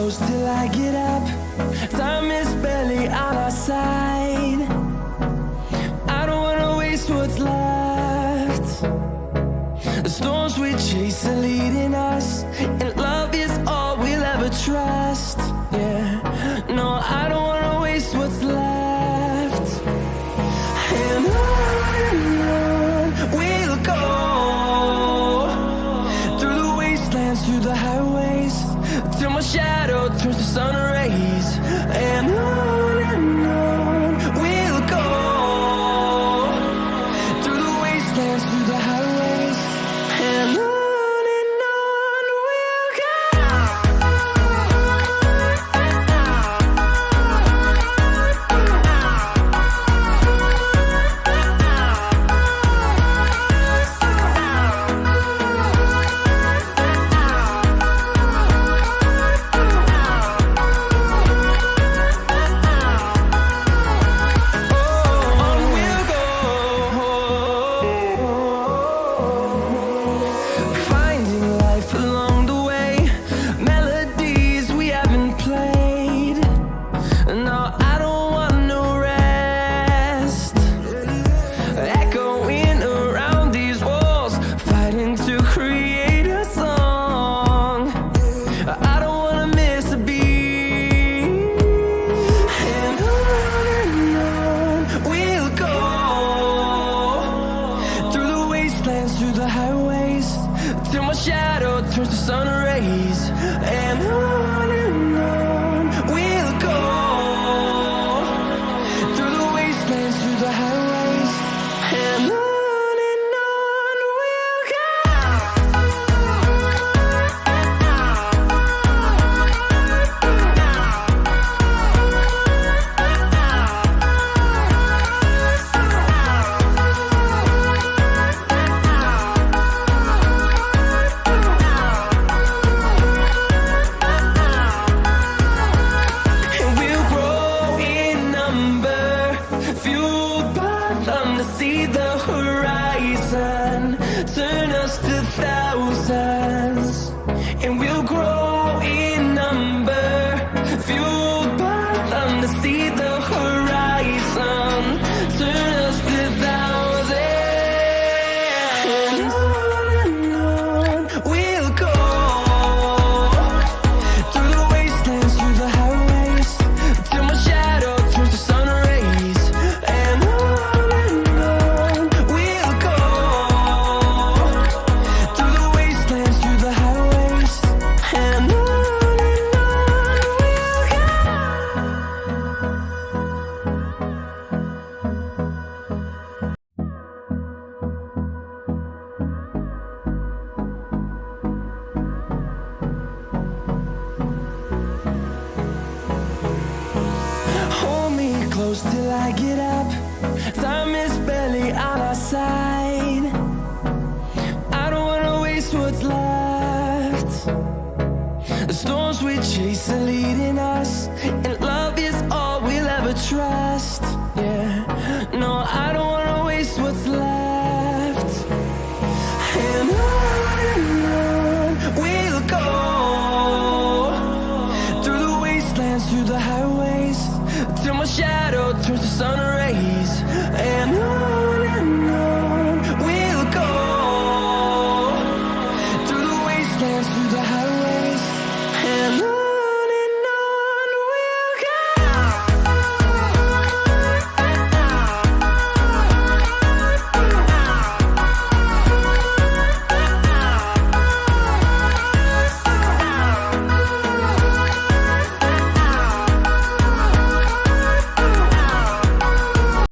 close till I get up. Time is barely on our side. I don't wanna waste what's left. The storms we chase are leading us, and love is all we'll ever trust. Yeah, no, I don't wanna waste what's left. And on we'll go, through the wastelands, through the highways, till my shadow turns to sun rays. And on we'll go, through the wastelands, through the highways, and on we'll go. Through the highways, till my shadow turns to sun rays. And on we'll go, through the wastelands, through the highways, and on we'll go. See the horizon turn us to thousands, and we'll grow in number, fueled by them. To see the horizon turn us to thousands, and on we'll go, through the wastelands, through the highways, till my shadow turns to sun rays. And close till I get up. Time is barely on our side. I don't wanna waste what's left. The storms we chase are leading us, and love is all we'll ever trust. Yeah, no, I don't wanna waste what's left. And on we'll go, through the wastelands, through the highways, till my shadow turns to sun rays. And on